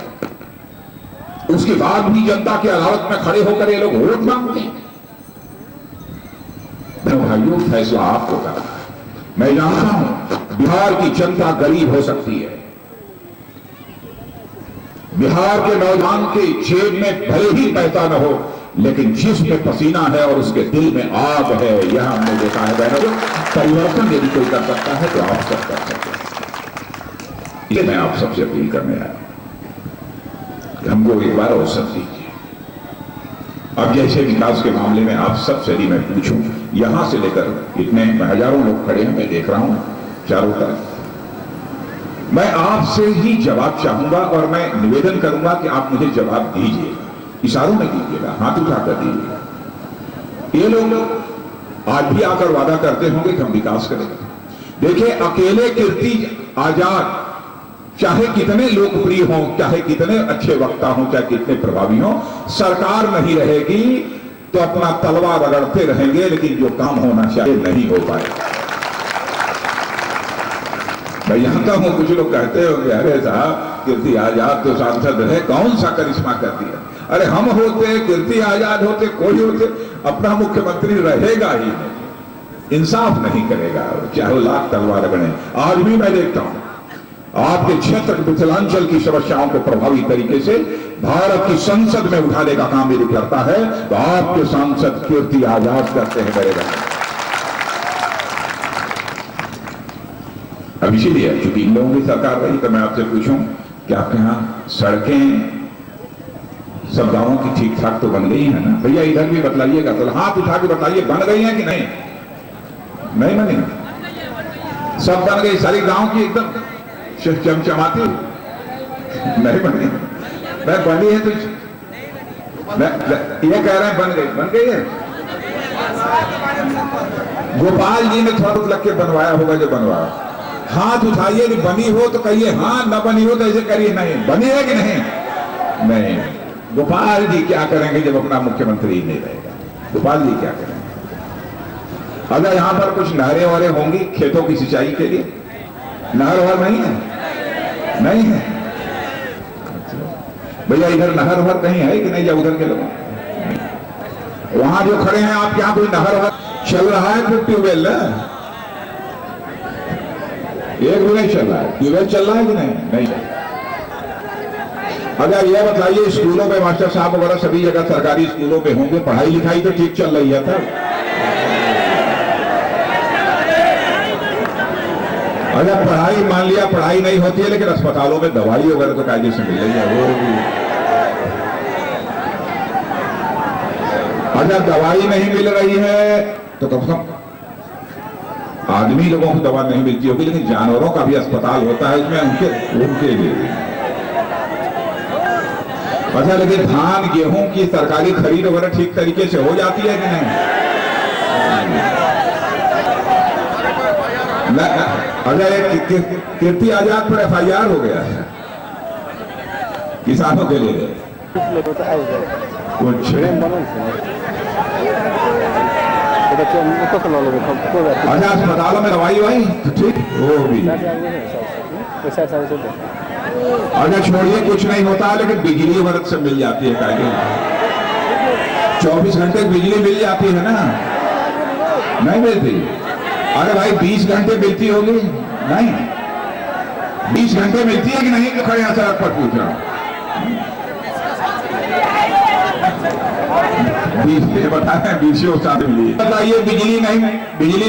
उसके बाद भी जनता की अदालत में खड़े होकर ये लोग वोट मांगते हैं। भाइयों, फैसला आपको करना है। मैं जानता हूं बिहार की जनता गरीब हो सकती है, बिहार के नौजवान के जेब में भले ही पैसा न हो, लेकिन जिसमें पसीना है और उसके दिल में आग है, यह हमने देखा है बहनों। परिवर्तन यदि कोई कर सकता है तो आप सब कर सकते हैं। ये मैं आप सबसे अपील करने आया, हमको एक बार अवसर दीजिए। अब जैसे विकास के मामले में आप सबसे यदि मैं पूछूं, यहां से लेकर इतने हजारों लोग खड़े हैं, मैं देख रहा हूं चारों तरफ, मैं आपसे ही जवाब चाहूंगा और मैं निवेदन करूंगा कि आप मुझे जवाब दीजिए। इशारों में दीजिएगा, हाथ उठाकर दीजिएगा। ये लोग आज भी आकर वादा करते होंगे कि हम विकास करेंगे। देखिए, अकेले कीर्ति आजाद चाहे कितने लोकप्रिय हों, चाहे कितने अच्छे वक्ता हों, चाहे कितने प्रभावी हों, सरकार नहीं रहेगी तो अपना तलवार रगड़ते रहेंगे, लेकिन जो काम होना चाहिए नहीं हो पाएगा। मैं जानता हूं कुछ लोग कहते होंगे, अरे साहब कीर्ति आजाद तो सांसद है, कौन सा करिश्मा कर दिया। अरे हम होते, कीर्ति आजाद होते, कोई होते, अपना मुख्यमंत्री रहेगा ही नहीं, इंसाफ नहीं करेगा, चाहे लाख तलवार रगड़े। आज भी मैं देखता हूं आपके क्षेत्र मिथिलांचल की समस्याओं को प्रभावी तरीके से भारत की संसद में उठाने का काम यदि करता है तो आपके सांसद कीर्ति आजाद करते हैं मेरे भाई। अब इसीलिए चूंकि इन लोगों की सरकार रही तो मैं आपसे पूछूं कि आपके यहां सड़कें सब गांवों की ठीक ठाक तो बन गई है ना? भैया इधर भी बतलाइएगा, तो हाथ उठा के बताइए, बन गई है कि नहीं? नहीं बनी? सब बन गई, सारी गांव की एकदम चमचमाती नहीं बनी। मैं बनी है तो ये कह रहे हैं बन गई है। गोपाल जी ने थोड़ा लग के बनवाया होगा जो बनवाया। हाथ उठाइए कि बनी हो तो कहिए हाँ, न बनी हो तो ऐसे करिए नहीं। बनी है कि नहीं? नहीं। गोपाल जी क्या करेंगे जब अपना मुख्यमंत्री ही नहीं रहेगा? गोपाल जी क्या करेंगे? अगर यहां पर कुछ नहरें वहरें होंगी खेतों की सिंचाई के लिए, नहर वहर नहीं है? नहीं है। भैया इधर नहर वहर कहीं है कि नहीं? या उधर के लोग वहां जो खड़े हैं, आप यहाँ कोई नहर वहर चल रहा है? फिर ट्यूबवेल एक भी नहीं चल रहा है। ट्यूबवेल चल रहा है कि नहीं? नहीं। अगर यह बताइए, स्कूलों में मास्टर साहब वगैरह सभी जगह सरकारी स्कूलों में होंगे, पढ़ाई लिखाई तो ठीक चल रही है तब? अगर पढ़ाई मान लिया पढ़ाई नहीं होती है, लेकिन अस्पतालों में दवाई वगैरह तो कायदे से मिल रही है, वो भी। अगर दवाई नहीं मिल रही है तो कम से कम आदमी लोगों को दवा नहीं मिलती होगी, लेकिन जानवरों का भी अस्पताल होता है, उसमें उनके लिए। अच्छा, लेकिन धान गेहूं की सरकारी खरीद वगैरह ठीक तरीके से हो जाती है कि नहीं? अगर कीर्ति आजाद पर FIR हो गया है किसानों के लिए कुछ अच्छा, अस्पतालों में दवाई वाई तो ठीक वो भी। अच्छा छोड़िए, कुछ नहीं होता, लेकिन बिजली वगैरह से मिल जाती है कायदे। 24 घंटे बिजली मिल जाती है ना? नहीं मिलती? अरे भाई 20 घंटे मिलती होगी? नहीं। 20 घंटे मिलती है कि नहीं? तो खड़े हैं सड़क पर पूछ रहा हूं। बताए बीसी साथ मिली। बताइए बिजली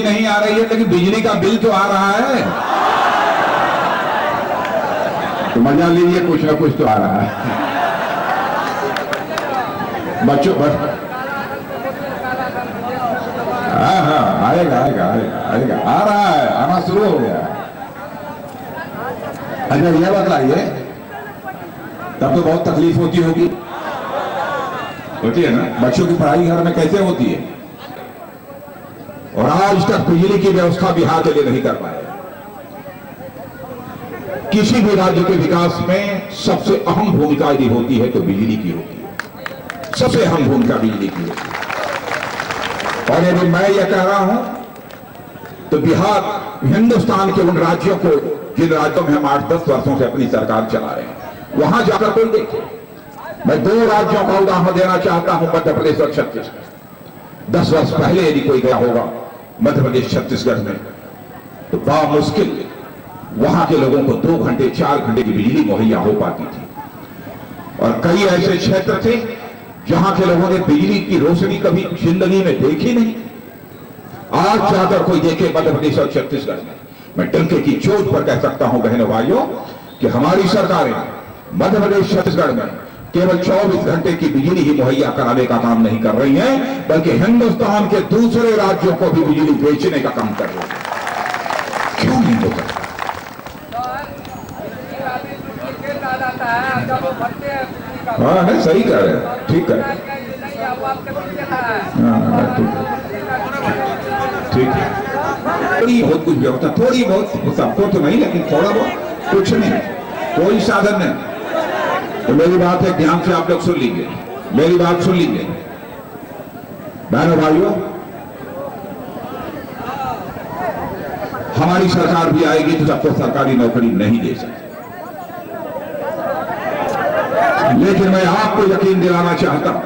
नहीं आ रही है, लेकिन बिजली का बिल तो आ रहा है। तो मजा लीजिए, कुछ ना कुछ तो आ रहा है। बच्चों बस हाँ आएगा आ रहा है, आना शुरू हो गया। अच्छा यह बताइए, तब तो बहुत तकलीफ होती है ना? बच्चों की पढ़ाई घर में कैसे होती है? और आज तक बिजली की व्यवस्था बिहार के लिए नहीं कर पाए। किसी भी राज्य के विकास में सबसे अहम भूमिका यदि होती है तो बिजली की होती है। सबसे अहम भूमिका बिजली की होती है। और यदि मैं यह कह रहा हूं तो बिहार हिंदुस्तान के उन राज्यों को, जिन राज्यों में हम 8-10 वर्षों से अपनी सरकार चला रहे हैं, वहां जाकर कोई देखे। मैं 2 राज्यों का उदाहरण देना चाहता हूं, मध्य प्रदेश और छत्तीसगढ़। 10 वर्ष पहले यदि कोई गया होगा मध्य प्रदेश छत्तीसगढ़ में, तो बामुश्किल वहां के लोगों को 2 घंटे 4 घंटे की बिजली मुहैया हो पाती थी। और कई ऐसे क्षेत्र थे जहां के लोगों ने बिजली की रोशनी कभी जिंदगी में देखी नहीं। आज जाकर कोई देखे मध्य प्रदेश और छत्तीसगढ़ में, मैं डंके की चोट पर कह सकता हूं बहनों भाइयों कि हमारी सरकारें मध्य प्रदेश छत्तीसगढ़ में केवल 24 घंटे की बिजली ही मुहैया कराने का काम नहीं कर रही हैं, बल्कि हिंदुस्तान के दूसरे राज्यों को भी बिजली बेचने का काम कर रही है। क्यों नहीं हो सकता? हाँ नहीं, सही कह रहे हैं, ठीक है, ठीक है। थोड़ी बहुत कुछ व्यवस्था, थोड़ी बहुत, सबको तो नहीं लेकिन थोड़ा बहुत, कुछ नहीं, कोई साधन नहीं। तो मेरी बात है, ध्यान से आप लोग सुन लीजिए, मेरी बात सुन लीजिए बहनों भाइयों। हमारी सरकार भी आएगी तो सबको सरकारी नौकरी नहीं दे सकती, लेकिन मैं आपको यकीन दिलाना चाहता हूं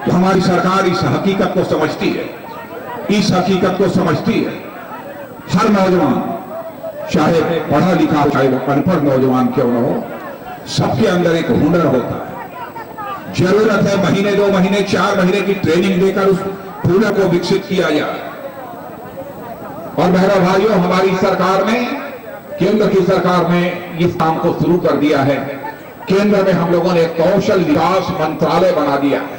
कि हमारी सरकार इस हकीकत को समझती है, इस हकीकत को समझती है। हर नौजवान, चाहे पढ़ा लिखा हो चाहे वो अनपढ़ नौजवान क्यों न हो, सबके अंदर एक हुनर होता है। जरूरत है महीने 2 महीने 4 महीने की ट्रेनिंग देकर उस हुनर को विकसित किया जाए। और बहनों भाइयों, हमारी सरकार ने, केंद्र की सरकार ने इस काम को शुरू कर दिया है। केंद्र में हम लोगों ने कौशल विकास मंत्रालय बना दिया है।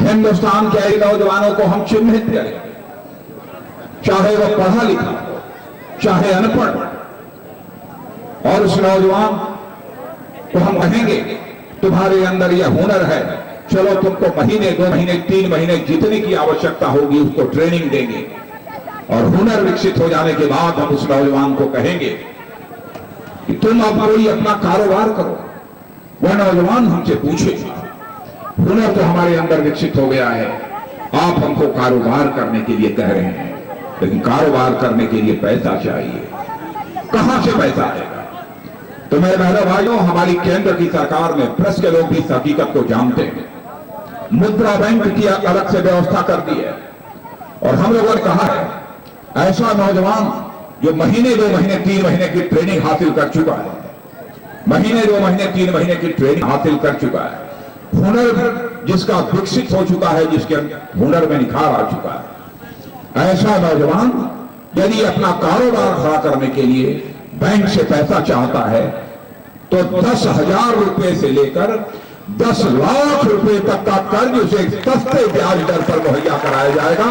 हिंदुस्तान के ऐसे नौजवानों को हम चिन्हित करें, चाहे वो पढ़ा लिखा हो चाहे अनपढ़, और उस नौजवान को हम कहेंगे तुम्हारे अंदर यह हुनर है, चलो तुमको महीने 2 महीने 3 महीने जितने की आवश्यकता होगी उसको ट्रेनिंग देंगे। और हुनर विकसित हो जाने के बाद हम उस नौजवान को कहेंगे कि तुम अब कोई अपना कारोबार करो। वह नौजवान हमसे पूछेगा, हुनर तो हमारे अंदर विकसित हो गया है, आप हमको कारोबार करने के लिए कह रहे हैं, लेकिन कारोबार करने के लिए पैसा चाहिए, कहां से पैसा आएगा? तो मेरे बहनों भाइयों, हमारी केंद्र की सरकार ने, प्रेस के लोग भी इस हकीकत को जानते हैं, मुद्रा बैंक की अलग से व्यवस्था कर दी है। और हम लोगों ने कहा है, ऐसा नौजवान जो महीने 2 महीने 3 महीने की ट्रेनिंग हासिल कर चुका है, महीने 2 महीने 3 महीने की ट्रेनिंग हासिल कर चुका है, हुनर जिसका विकसित हो चुका है, जिसके हुनर में निखार आ चुका है, ऐसा नौजवान यदि अपना कारोबार खड़ा करने के लिए बैंक से पैसा चाहता है तो 10,000 रुपए से लेकर 10 लाख रुपए तक का कर्ज उसे सस्ते ब्याज दर पर मुहैया कराया जाएगा।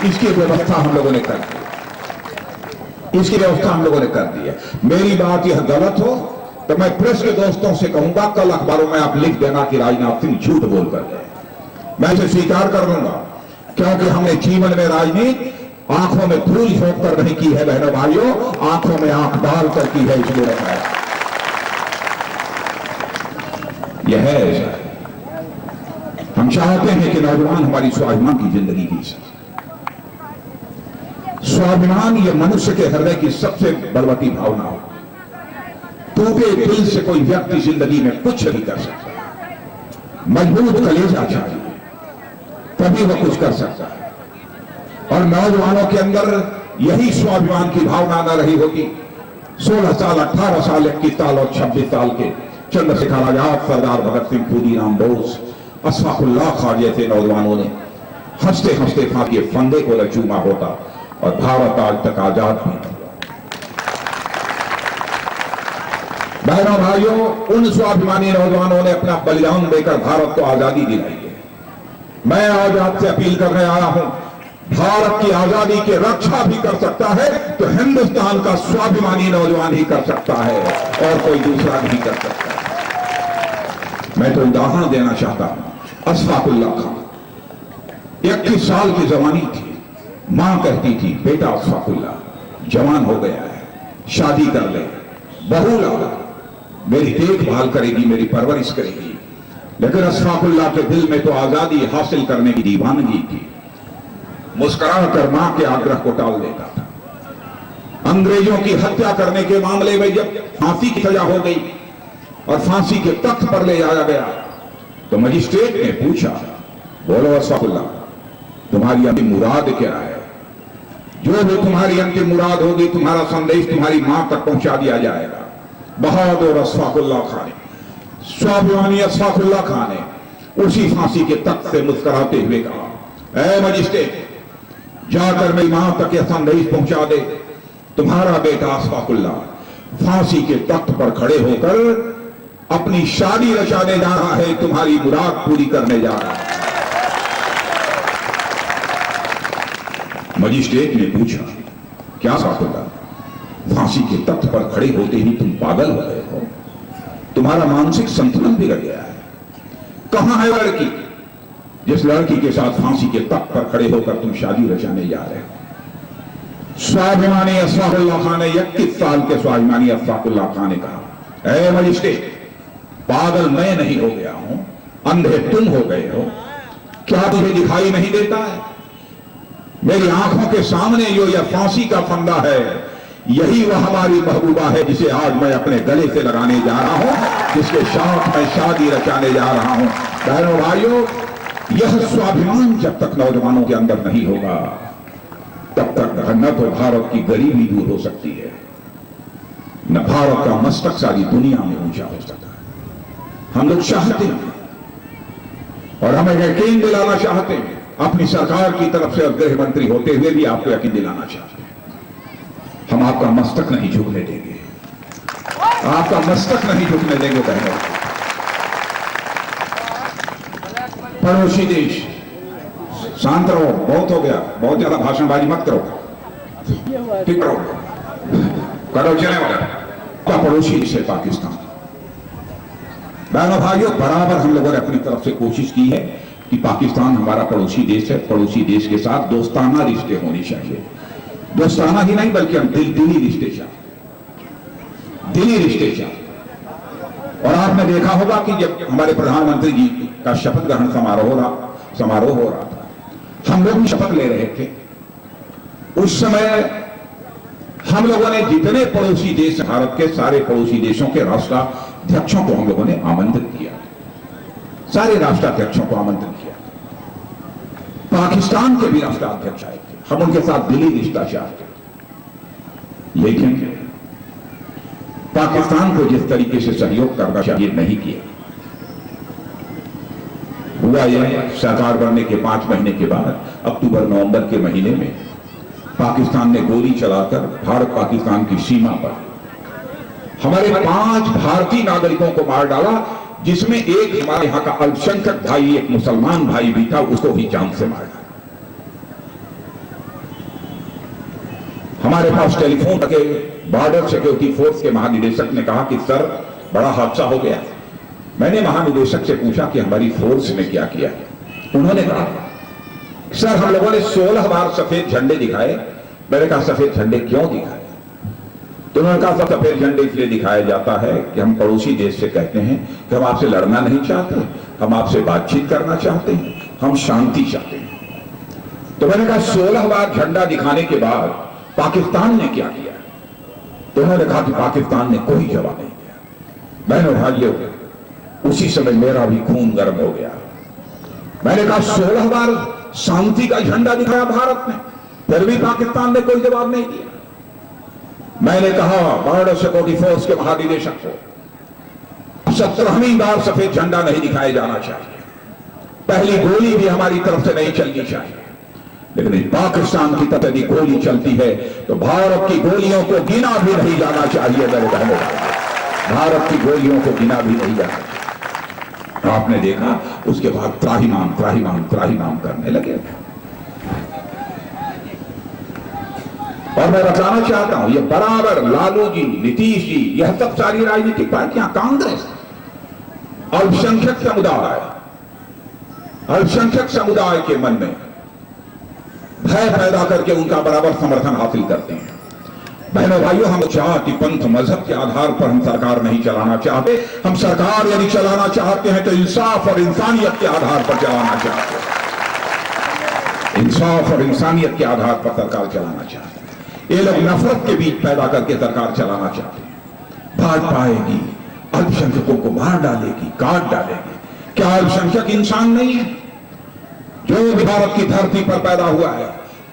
इसकी व्यवस्था हम लोगों ने कर दी, इसकी व्यवस्था हम लोगों ने कर दी है। मेरी बात यह गलत हो तो मैं प्रेस के दोस्तों से कहूंगा, कल अखबारों में आप लिख देना कि राजनाथ सिंह झूठ बोल कर गए। मैं इसे स्वीकार कर लूंगा, क्योंकि हमने जीवन में राजनीति आंखों में धूल झोंक कर नहीं की है बहनों भाइयों, आंखों में आंख डाल कर की है, इसलिए रखा है। यह है ऐसा। हम चाहते हैं कि नौजवान हमारी स्वाभिमान की जिंदगी जी सके। स्वाभिमान ये मनुष्य के हृदय की सबसे बलवती भावना हो। टूटे दिल से कोई व्यक्ति जिंदगी में कुछ नहीं कर सकता, मजबूत कलेजा चाहिए, तभी वह कुछ कर सकता है। और नौजवानों के अंदर यही स्वाभिमान की भावना न रही होगी 16 साल, 18 साल, 21 साल और 26 साल के चंद्रशेखर आजाद, सरदार भगत सिंह, खुदीराम बोस, अशफाकुल्लाह खान जैसे नौजवानों ने हंसते हंसते फांसी के फंदे को न चूमा होता और भारत आज तक आजाद भी था। बहनों भाइयों, उन स्वाभिमानी नौजवानों ने अपना बलिदान देकर भारत को आजादी दिलाई है। मैं आज आपसे अपील करने आया हूं, भारत की आजादी की रक्षा भी कर सकता है तो हिंदुस्तान का स्वाभिमानी नौजवान ही कर सकता है और कोई दूसरा नहीं कर सकता। मैं तो उदाहरण देना चाहता हूं। अशफाकुल्लाह खान 21 साल की जवानी थी, मां कहती थी बेटा अशफाकुल्लाह जवान हो गया है, शादी कर ले, बहू ला, मेरी देखभाल करेगी, मेरी परवरिश करेगी। लेकिन अशफाकुल्लाह के दिल में तो आजादी हासिल करने की दीवानगी थी। मुस्कुरा कर मां के आग्रह को टाल देता था। अंग्रेजों की हत्या करने के मामले में जब फांसी की सजा हो गई और फांसी के तख्त पर ले जाया गया तो मजिस्ट्रेट ने पूछा, बोलो अशफाकुल्लाह तुम्हारी अंतिम मुराद क्या है? जो भी तुम्हारी अंतिम मुराद होगी, तुम्हारा संदेश तुम्हारी मां तक पहुंचा दिया जाएगा। बहादुर अशफाकुल्लाह खान, स्वाभिमानी अशफाकुल्लाह खान ने उसी फांसी के तख्त से मुस्कुराते हुए कहा, ऐ मजिस्ट्रेट जाकर मेरी मां तक यह संदेश पहुंचा दे, तुम्हारा बेटा अशफाकुल्लाह फांसी के तख्त पर खड़े होकर अपनी शादी रचाने जा रहा है, तुम्हारी मुराद पूरी करने जा रहा है। मजिस्ट्रेट ने पूछा, क्या अशफाकुल्लाह फांसी के तख्त पर खड़े होते ही तुम पागल हो गए हो? तुम्हारा मानसिक संतुलन बिगड़ गया है। कहां है लड़की जिस लड़की के साथ फांसी के तख्त पर खड़े होकर तुम शादी रचाने जा रहे हो? स्वाभिमानी अशफाकुल्लाह खान ने 21 साल के स्वाभिमानी अशफाकुल्लाह खान ने कहा, ऐ मजिस्ट्रेट पागल मैं नहीं हो गया हूं, अंधे तुम हो गए हो। क्या तुझे दिखाई नहीं देता है? मेरी आंखों के सामने जो यह फांसी का फंदा है, यही वह हमारी महबूबा है जिसे आज मैं अपने गले से लगाने जा रहा हूं, जिसके साथ मैं शादी रचाने जा रहा हूं। बहनों भाइयों, यह स्वाभिमान जब तक नौजवानों के अंदर नहीं होगा तब तक न तो भारत की गरीबी दूर हो सकती है, न भारत का मस्तक सारी दुनिया में ऊंचा हो सकता है। हम लोग चाहते हैं और हमें यकीन दिलाना चाहते हैं, अपनी सरकार की तरफ से और गृह मंत्री होते हुए भी आपको यकीन दिलाना चाहते हैं, हम आपका मस्तक नहीं झुकने देंगे, आपका मस्तक नहीं झुकने देंगे। बहनों, पड़ोसी देश, शांत रहो, बहुत हो गया, बहुत ज्यादा भाषणबाजी मत करो, ठीक रहो, करो चले वाला। क्या पड़ोसी देश है पाकिस्तान। बहनों भाइयों, बराबर हम लोगों ने अपनी तरफ से कोशिश की है कि पाकिस्तान हमारा पड़ोसी देश है, पड़ोसी देश के साथ दोस्ताना रिश्ते होने चाहिए। दोस्ताना ही नहीं बल्कि हम दिली रिश्ते चाहते, दिली रिश्ते चाहते। और आपने देखा होगा कि जब हमारे प्रधानमंत्री जी का शपथ ग्रहण समारोह हो रहा था, हम लोग भी शपथ ले रहे थे। उस समय हम लोगों ने जितने पड़ोसी देश, भारत के सारे पड़ोसी देशों के राष्ट्राध्यक्षों को हम लोगों ने आमंत्रित किया, सारे राष्ट्राध्यक्षों को आमंत्रित किया। पाकिस्तान के भी राष्ट्राध्यक्ष आए थे, हम उनके साथ दिली रिश्ता चाहते, लेकिन पाकिस्तान को जिस तरीके से सहयोग करना चाहिए नहीं किया। हुआ यह, सरकार बनने के 5 महीने के बाद अक्टूबर-नवंबर के महीने में पाकिस्तान ने गोली चलाकर भारत पाकिस्तान की सीमा पर हमारे 5 भारतीय नागरिकों को मार डाला, जिसमें एक हमारे यहां का अल्पसंख्यक भाई, एक मुसलमान भाई भी था, उसको भी जान से मार डाला। हमारे पास टेलीफोन के बॉर्डर सिक्योरिटी फोर्स के महानिदेशक ने कहा कि सर बड़ा हादसा हो गया। मैंने महानिदेशक से पूछा कि हमारी फोर्स ने क्या किया। उन्होंने कहा सर हम लोगों ने 16 बार सफेद झंडे दिखाए। मैंने कहा सफेद झंडे क्यों दिखाए? तो उन्होंने कहा सफेद झंडे इसलिए दिखाया जाता है कि हम पड़ोसी देश से कहते हैं कि हम आपसे लड़ना नहीं चाहते, हम आपसे बातचीत करना चाहते हैं, हम शांति चाहते हैं। तो मैंने कहा 16 बार झंडा दिखाने के बाद पाकिस्तान ने क्या किया? तो उन्होंने कहा कि पाकिस्तान ने कोई जवाब नहीं दिया। बहनों भाइयों, उसी समय मेरा भी खून गर्म हो गया। मैंने कहा 16 बार शांति का झंडा दिखाया भारत ने, फिर भी पाकिस्तान ने कोई जवाब नहीं दिया। मैंने कहा बॉर्डर सिक्योरिटी फोर्स के महानिदेशक को 17वीं बार सफेद झंडा नहीं दिखाया जाना चाहिए, पहली गोली भी हमारी तरफ से नहीं चलनी चाहिए, लेकिन पाकिस्तान की तरफ यदि गोली चलती है तो भारत की गोलियों को गिना भी नहीं जाना चाहिए। मेरे बहनों, भारत की गोलियों को गिना भी नहीं जाना चाहिए। आपने देखा उसके बाद त्राहिमाम त्राहिमाम त्राहिमाम करने लगे। और मैं बताना चाहता हूं, ये बराबर लालू जी, नीतीश जी, यह सब सारी राजनीतिक पार्टियां, कांग्रेस, अल्पसंख्यक समुदाय के मन में भय पैदा करके उनका बराबर समर्थन हासिल करते हैं। बहनों भाइयों, हम जाति पंथ मजहब के आधार पर हम सरकार नहीं चलाना चाहते। हम सरकार यदि चलाना चाहते हैं तो इंसाफ और इंसानियत के आधार पर चलाना चाहते हैं। इंसाफ और इंसानियत के आधार पर सरकार चलाना चाहते हैं। ये लोग नफरत के बीच पैदा करके सरकार चलाना चाहते हैं। भाजपा आएगी, अल्पसंख्यकों को मार डालेगी, काट डालेगी। क्या अल्पसंख्यक इंसान नहीं है? जो भी भारत की धरती पर पैदा हुआ है,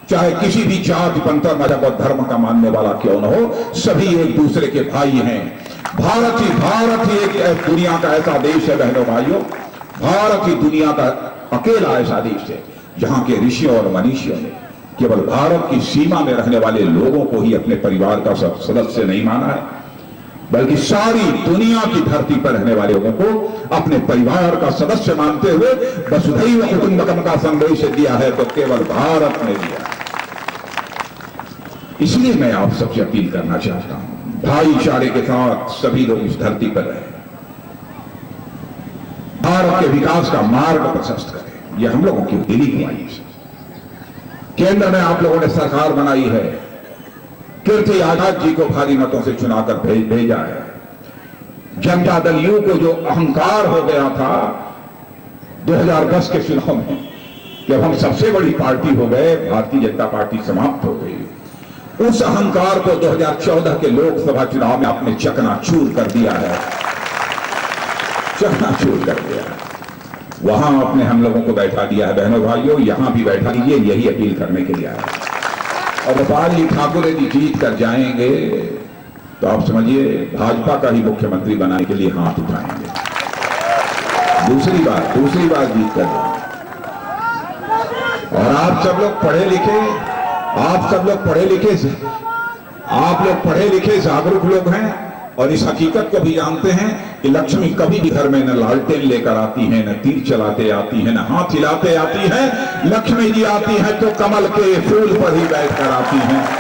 चाहे किसी भी जाति पंथ मजहब और धर्म का मानने वाला क्यों न हो, सभी एक दूसरे के भाई हैं। भारत ही एक दुनिया का ऐसा देश है बहनों भाइयों, भारत ही दुनिया का अकेला ऐसा देश है जहां के ऋषियों और मनीषियों ने केवल भारत की सीमा में रहने वाले लोगों को ही अपने परिवार का सदस्य नहीं माना है, बल्कि सारी दुनिया की धरती पर रहने वाले लोगों को अपने परिवार का सदस्य मानते हुए वसुधैव कुटुंबकम का संदेश दिया है तो केवल भारत ने दिया। इसलिए मैं आप सबसे अपील करना चाहता हूं, भाईचारे के साथ सभी लोग इस धरती पर रहे, भारत के विकास का मार्ग प्रशस्त करें। यह हम लोगों की दिली ख्वाहिश है। केंद्र में आप लोगों ने सरकार बनाई है, कीर्ति आजाद जी को भारी मतों से चुनाकर भेजा है। जनता दल यू को जो अहंकार हो गया था 2010 के चुनाव में, जब हम सबसे बड़ी पार्टी हो गए, भारतीय जनता पार्टी समाप्त हो गई, उस अहंकार को 2014 के लोकसभा चुनाव में आपने चकनाचूर कर दिया है, चकनाचूर कर दिया है। वहां आपने हम लोगों को बैठा दिया है। बहनों भाइयों, यहां भी बैठा दीजिए, यही अपील करने के लिए आया है। और गोपाल जी ठाकुर यदि जीत कर जाएंगे तो आप समझिए भाजपा का ही मुख्यमंत्री बनाने के लिए हाथ उठाएंगे। दूसरी बात जीत कर जाएंगे। और आप सब लोग पढ़े लिखे जागरूक लोग हैं और इस हकीकत को भी जानते हैं कि लक्ष्मी कभी भी घर में न लालटेन लेकर आती है, न तीर चलाते आती है, न हाथ हिलाते आती है। लक्ष्मी जी आती है तो कमल के फूल पर ही बैठकर आती हैं।